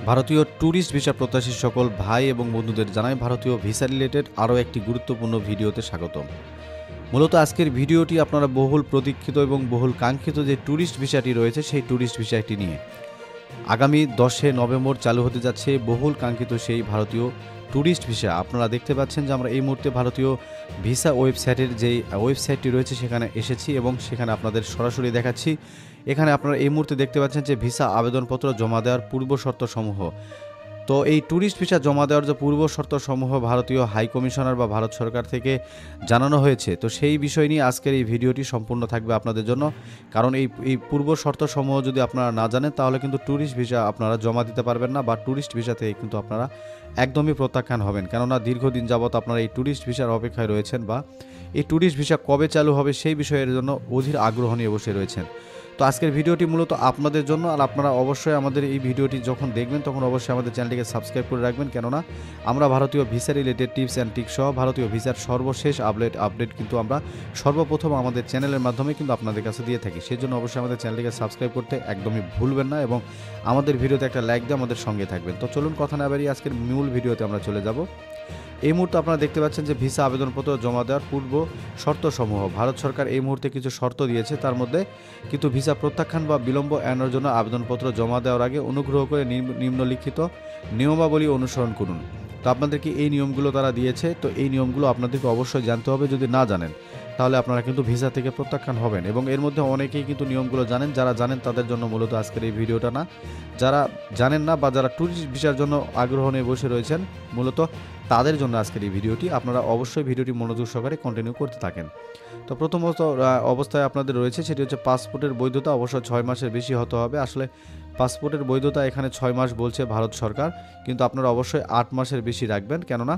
ভারতীয় tourist visa প্রত্যাশী সকল ভাই এবং বন্ধুদের জানাই ভারতীয় ভিসা রিলেটেড আরও একটি গুরুত্বপূর্ণ ভিডিওতে স্বাগতম। মূলত আজকের ভিডিওটি আপনারা বহুল প্রতীক্ষিত এবং বহুল কাঙ্ক্ষিত যে ট্যুরিস্ট ভিসাটি রয়েছে সেই ট্যুরিস্ট ভিসাটি নিয়ে। আগামী 10শে নভেম্বর চালু হতে যাচ্ছে বহুল কাঙ্ক্ষিত সেই ভারতীয় ট্যুরিস্ট ভিসা। আপনারা দেখতে পাচ্ছেন যে আমরা এই মুহূর্তে ভারতীয় ভিসা ওয়েবসাইটের যেই ওয়েবসাইটটি রয়েছে সেখানে এসেছি এবং সেখানে আপনাদের সরাসরি দেখাচ্ছি। এখানে আপনারা এই মুহূর্তে দেখতে পাচ্ছেন যে ভিসা আবেদনপত্র জমা দেওয়ার পূর্ব শর্তসমূহ। তো এই ট্যুরিস্ট ভিসা জমা দেওয়ার যে পূর্ব শর্তসমূহ ভারতীয় হাই কমিশনার বা ভারত সরকার থেকে জানানো হয়েছে, তো সেই বিষয় নিয়ে আজকের এই ভিডিওটি সম্পূর্ণ থাকবে আপনাদের জন্য। কারণ এই পূর্ব শর্তসমূহ যদি আপনারা না জানেন তাহলে কিন্তু ট্যুরিস্ট ভিসা আপনারা জমা দিতে পারবেন না, বা ট্যুরিস্ট ভিসা থেকে কিন্তু আপনারা একদমই প্রত্যাখ্যান হবেন। কেননা দীর্ঘদিন যাবৎ আপনারা এই ট্যুরিস্ট ভিসার অপেক্ষায় রয়েছেন, বা এই ট্যুরিস্ট ভিসা কবে চালু হবে সেই বিষয়ের জন্য অধীর আগ্রহ নিয়ে বসে রয়েছেন। তো আজকের ভিডিওটি মূলত আপনাদের জন্য, আর আপনারা অবশ্যই আমাদের এই ভিডিওটি যখন দেখবেন তখন অবশ্যই আমাদের চ্যানেলটিকে সাবস্ক্রাইব করে রাখবেন। কেননা আমরা ভারতীয় visa related tips and tricks সহ ভারতীয় ভিসার সর্বশেষ আপডেট কিন্তু আমরা সর্বপ্রথম আমাদের চ্যানেলের মাধ্যমে কিন্তু আপনাদের কাছে দিয়ে থাকি। সেই জন্য অবশ্যই আমাদের চ্যানেলটিকে সাবস্ক্রাইব করতে একদমই ভুলবেন না এবং আমাদের ভিডিওতে একটা লাইক দিয়ে আমাদের সঙ্গে থাকবেন। তো চলুন কথা না বাড়িয়ে আজকের মূল ভিডিওতে আমরা চলে যাব। এই মুহূর্তে আপনারা দেখতে পাচ্ছেন যে ভিসা আবেদনপত্র জমা দেওয়ার পূর্ব শর্তসমূহ। ভারত সরকার এই মুহূর্তে কিছু শর্ত দিয়েছে, তার মধ্যে কিন্তু ভিসা প্রত্যাখ্যান বা বিলম্ব এড়ানোর জন্য আবেদনপত্র জমা দেওয়ার আগে অনুগ্রহ করে নিম্নলিখিত নিয়মাবলী অনুসরণ করুন। তো আপনাদেরকে এই নিয়মগুলো তারা দিয়েছে, তো এই নিয়মগুলো আপনাদেরকে অবশ্যই জানতে হবে। যদি না জানেন তাহলে আপনারা কিন্তু ভিসা থেকে প্রত্যাখ্যান হবেন। এবং এর মধ্যে অনেকেই কিন্তু নিয়মগুলো জানেন, যারা জানেন তাদের জন্য মূলত আজকের এই ভিডিওটা না। যারা জানেন না বা যারা ট্যুরিস্ট ভিসার জন্য আগ্রহ নিয়ে বসে রয়েছেন মূলত তাদের জন্য আজকের এই ভিডিওটি। আপনারা অবশ্যই ভিডিওটি মনোযোগ সহকারে কন্টিনিউ করতে থাকেন। তো প্রথমত অবস্থায় আপনাদের রয়েছে সেটি হচ্ছে পাসপোর্টের বৈধতা অবশ্যই 6 মাসের বেশি হতে হবে। আসলে পাসপোর্টের বৈধতা এখানে 6 মাস বলছে ভারত সরকার, কিন্তু আপনারা অবশ্যই 8 মাসের বেশি রাখবেন। কেননা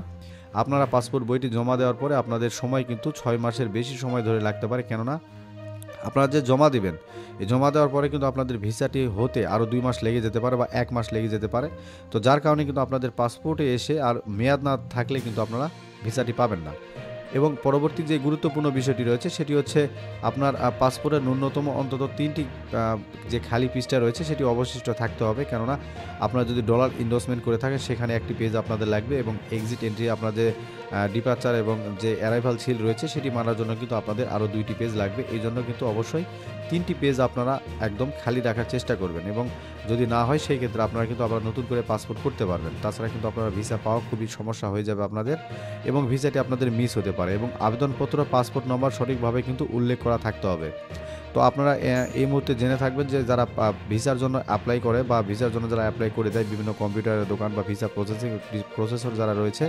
আপনারা পাসপোর্ট বইটি জমা দেওয়ার পরে আপনাদের সময় কিন্তু 6 মাসের বেশি সময় ধরে লাগতে পারে। কেননা আপনারা যে জমা দিবেন, এই জমা দেওয়ার পরে কিন্তু আপনাদের ভিসাটি হতে আরও 2 মাস লেগে যেতে পারে বা 1 মাস লেগে যেতে পারে। তো যার কারণে কিন্তু আপনাদের পাসপোর্টে এসে আর মেয়াদ না থাকলে কিন্তু আপনারা ভিসাটি পাবেন না। এবং পরবর্তী যে গুরুত্বপূর্ণ বিষয়টি রয়েছে সেটি হচ্ছে আপনার পাসপোর্টের ন্যূনতম অন্তত 3টি যে খালি পৃষ্ঠা রয়েছে সেটি অবশিষ্ট থাকতে হবে। কেননা আপনারা যদি ডলার ইনভেস্টমেন্ট করে থাকেন সেখানে একটি পেজ আপনাদের লাগবে, এবং এক্সিট এন্ট্রি আপনার যে ডিপার্চার এবং যে অ্যারাইভাল সিল রয়েছে সেটি মারার জন্য কিন্তু আপনাদের আরও 2টি পেজ লাগবে। এই জন্য কিন্তু অবশ্যই 3টি পেজ আপনারা একদম খালি রাখার চেষ্টা করবেন, এবং যদি না হয় সেই ক্ষেত্রে আপনারা কিন্তু আবার নতুন করে পাসপোর্ট করতে পারবেন। তাছাড়া কিন্তু আপনারা ভিসা পাওয়া খুবই সমস্যা হয়ে যাবে আপনাদের, এবং ভিসাটি আপনাদের মিস হতে পারে। এবং আবেদনপত্র পাসপোর্ট নম্বর সঠিকভাবে কিন্তু উল্লেখ করা থাকতে হবে। তো আপনারা এই মুহূর্তে জেনে থাকবেন যে যারা ভিসার জন্য অ্যাপ্লাই করে বা ভিসার জন্য যারা অ্যাপ্লাই করে দেয় বিভিন্ন কম্পিউটারের দোকান বা ভিসা প্রসেসর যারা রয়েছে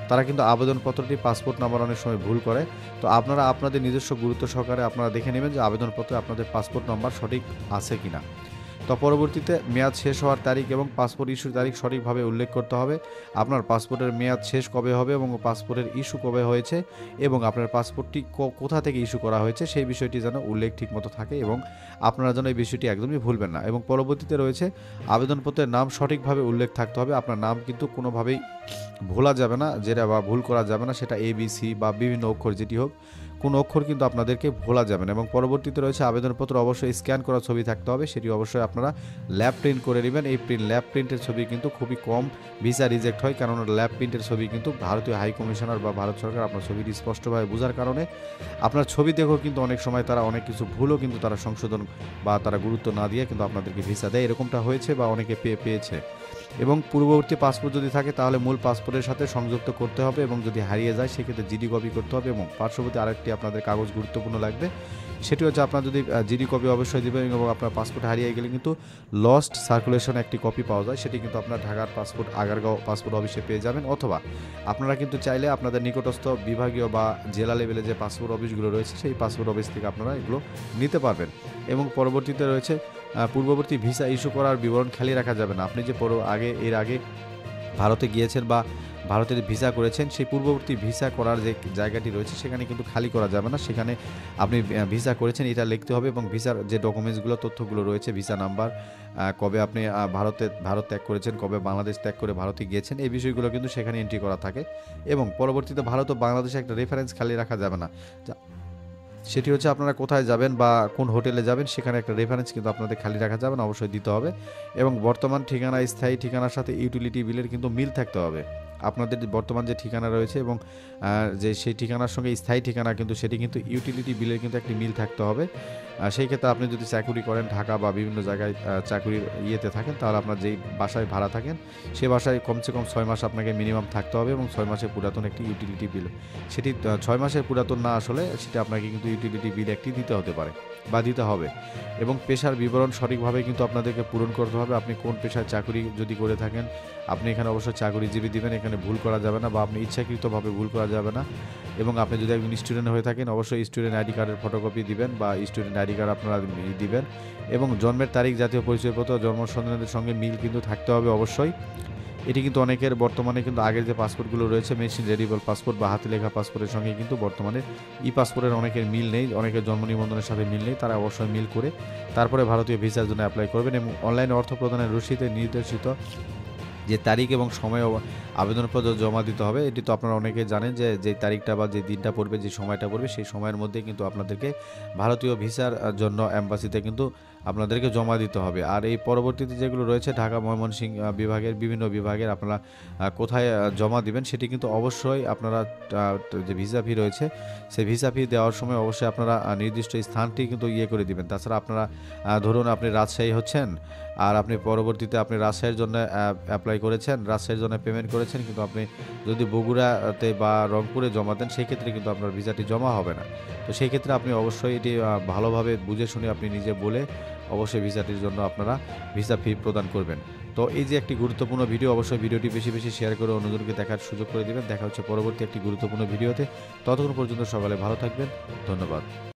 তারা কিন্তু আবেদনপত্রটি পাসপোর্ট নাম্বার অনেক সময় ভুল করে। তো আপনারা আপনাদের নিজস্ব গুরুত্ব সহকারে আপনারা দেখে নেবেন যে আবেদনপত্রে আপনাদের পাসপোর্ট নাম্বার সঠিক আছে কিনা। তো পরবর্তীতে মেয়াদ শেষ হওয়ার তারিখ এবং পাসপোর্ট ইস্যুর তারিখ সঠিকভাবে উল্লেখ করতে হবে। আপনার পাসপোর্টের মেয়াদ শেষ কবে হবে এবং পাসপোর্টের ইস্যু কবে হয়েছে এবং আপনার পাসপোর্টটি কোথা থেকে ইস্যু করা হয়েছে সেই বিষয়টি যেন উল্লেখ ঠিকমতো থাকে, এবং আপনারা যেন এই বিষয়টি একদমই ভুলবেন না। এবং পরবর্তীতে রয়েছে আবেদনপত্রের নাম সঠিকভাবে উল্লেখ থাকতে হবে। আপনার নাম কিন্তু কোনোভাবেই ভোলা যাবে না, যেটা বা ভুল করা যাবে না, সেটা ABC বা বিভিন্ন অক্ষর যেটি হোক, কোনো অক্ষর কিন্তু আপনাদেরকে ভোলা যাবে না। এবং পরবর্তীতে রয়েছে আবেদনপত্র অবশ্যই স্ক্যান করা ছবি থাকতে হবে, সেটি অবশ্যই আপনারা ল্যাব প্রিন্ট করে নেবেন। এই ল্যাব প্রিন্টের ছবি কিন্তু খুবই কম ভিসা রিজেক্ট হয়, কারণ ল্যাব প্রিন্টের ছবি কিন্তু ভারতীয় হাই কমিশনার বা ভারত সরকার আপনার ছবিটি স্পষ্টভাবে বোঝার কারণে আপনার ছবি দেখেও কিন্তু অনেক সময় তারা অনেক কিছু ভুলও কিন্তু তারা সংশোধন বা তারা গুরুত্ব না দিয়ে কিন্তু আপনাদেরকে ভিসা দেয়। এরকমটা হয়েছে বা অনেকে পেয়েছে। এবং পূর্ববর্তী পাসপোর্ট যদি থাকে তাহলে মূল পাসপোর্টের সাথে সংযুক্ত করতে হবে, এবং যদি হারিয়ে যায় সেক্ষেত্রে জিডি কপি করতে হবে। এবং পার্শ্ববর্তী আরেকটি আপনাদের কাগজ গুরুত্বপূর্ণ লাগবে, সেটি হচ্ছে আপনার যদি জিডি কপি অবশ্যই দেবেন, এবং আপনার পাসপোর্ট হারিয়ে গেলে কিন্তু লস্ট সার্কুলেশন একটি কপি পাওয়া যায়, সেটি কিন্তু আপনার ঢাকার পাসপোর্ট আগারগাঁও পাসপোর্ট অফিসে পেয়ে যাবেন। অথবা আপনারা কিন্তু চাইলে আপনাদের নিকটস্থ বিভাগীয় বা জেলা লেভেলে যে পাসপোর্ট অফিসগুলো রয়েছে সেই পাসপোর্ট অফিস থেকে আপনারা এগুলো নিতে পারবেন। এবং পরবর্তীতে রয়েছে পূর্ববর্তী ভিসা ইস্যু করার বিবরণ খালি রাখা যাবে না। আপনি যে এর আগে ভারতে গিয়েছেন বা ভারতের ভিসা করেছেন, সেই পূর্ববর্তী ভিসা করার যে জায়গাটি রয়েছে সেখানে কিন্তু খালি করা যাবে না। সেখানে আপনি ভিসা করেছেন এটা লিখতে হবে, এবং ভিসার যে ডকুমেন্টসগুলো তথ্যগুলো রয়েছে, ভিসা নাম্বার, কবে আপনি ভারত ত্যাগ করেছেন, কবে বাংলাদেশ ত্যাগ করে ভারতে গিয়েছেন, এই বিষয়গুলো কিন্তু সেখানে এন্ট্রি করা থাকে। এবং পরবর্তীতে ভারত ও বাংলাদেশে একটা রেফারেন্স খালি রাখা যাবে না। সেটি হচ্ছে আপনারা কোথায় যাবেন বা কোন হোটেলে যাবেন সেখানে একটা রেফারেন্স কিন্তু আপনাদের খালি রাখা যাবে না, অবশ্যই দিতে হবে। এবং বর্তমান ঠিকানা, স্থায়ী ঠিকানার সাথে ইউটিলিটি বিলের কিন্তু মিল থাকতে হবে। আপনাদের যে বর্তমান যে ঠিকানা রয়েছে এবং যে সেই ঠিকানার সঙ্গে স্থায়ী ঠিকানা কিন্তু সেটি কিন্তু ইউটিলিটি বিলের কিন্তু একটি মিল থাকতে হবে। সেই ক্ষেত্রে আপনি যদি চাকুরি করেন ঢাকা বা বিভিন্ন জায়গায় চাকুরির ইয়েতে থাকেন, তাহলে আপনার যেই বাসায় ভাড়া থাকেন সে বাসায় কমসে কম 6 মাস আপনাকে মিনিমাম থাকতে হবে এবং 6 মাসের পুরাতন একটি ইউটিলিটি বিল, সেটি 6 মাসের পুরাতন না আসলে সেটা আপনাকে কিন্তু ইউটিলিটি বিল একটি দিতে হতে পারে বা দিতে হবে। এবং পেশার বিবরণ সঠিকভাবে কিন্তু আপনাদেরকে পূরণ করতে হবে। আপনি কোন পেশায় চাকুরি যদি করে থাকেন আপনি এখানে অবশ্যই চাকুরিজীবী দিবেন, এখানে ভুল করা যাবে না বা আপনি ইচ্ছাকৃতভাবে ভুল করা যাবে না। এবং আপনি যদি একজন স্টুডেন্ট হয়ে থাকেন অবশ্যই স্টুডেন্ট আইডি কার্ডের ফটোকপি দিবেন বা স্টুডেন্ট আইডি কার্ড আপনারা দিবেন। এবং জন্মের তারিখ, জাতীয় পরিচয়পত্র, জন্ম সনদের সঙ্গে মিল কিন্তু থাকতে হবে অবশ্যই। এটি কিন্তু অনেকের বর্তমানে কিন্তু আগের যে পাসপোর্টগুলো রয়েছে মেশিন রেডিবল পাসপোর্ট বা হাতে লেখা পাসপোর্টের সঙ্গে কিন্তু বর্তমানে পাসপোর্টের অনেকের মিল নেই, অনেকের জন্ম নিবন্ধনের সাথে মিল নেই। তারা অবশ্যই মিল করে তারপরে ভারতীয় ভিসার জন্য অ্যাপ্লাই করবেন। এবং অনলাইনে অর্থ প্রদানের রসিদে নির্দেশিত যে তারিখ এবং সময় আবেদনপত্র জমা দিতে হবে, এটি তো আপনারা অনেকে জানেন যে যেই তারিখটা বা যে দিনটা পড়বে, যে সময়টা পড়বে সেই সময়ের মধ্যে কিন্তু আপনাদেরকে ভারতীয় ভিসার জন্য অ্যাম্বাসিতে কিন্তু আপনাদেরকে জমা দিতে হবে। আর এই পরবর্তীতে যেগুলো রয়েছে ঢাকা, ময়মনসিংহ বিভাগের বিভিন্ন বিভাগের আপনারা কোথায় জমা দিবেন সেটি কিন্তু অবশ্যই আপনারা যে ভিসা ফি রয়েছে সেই ভিসা ফি দেওয়ার সময় অবশ্যই আপনারা নির্দিষ্ট স্থানটি কিন্তু করে দিবেন। তাছাড়া আপনারা ধরুন আপনি রাজশাহী হচ্ছেন আর আপনি পরবর্তীতে আপনি রাজশাহীর জন্য অ্যাপ্লাই করেছেন, রাজশাহীর জন্য পেমেন্ট করেছেন, কিন্তু আপনি যদি বগুড়াতে বা রংপুরে জমা দেন সেই ক্ষেত্রে কিন্তু আপনার ভিসাটি জমা হবে না। তো সেই ক্ষেত্রে আপনি অবশ্যই এটি ভালোভাবে বুঝে শুনে আপনি নিজে বলে অবশ্যই ভিসাটির জন্য আপনারা ভিসা ফি প্রদান করবেন। তো এই যে একটি গুরুত্বপূর্ণ ভিডিও, অবশ্যই ভিডিওটি বেশি বেশি শেয়ার করে অন্যজনকে দেখার সুযোগ করে দিবেন। দেখা হচ্ছে পরবর্তী একটি গুরুত্বপূর্ণ ভিডিওতে। ততক্ষণ পর্যন্ত সকালে ভালো থাকবেন। ধন্যবাদ।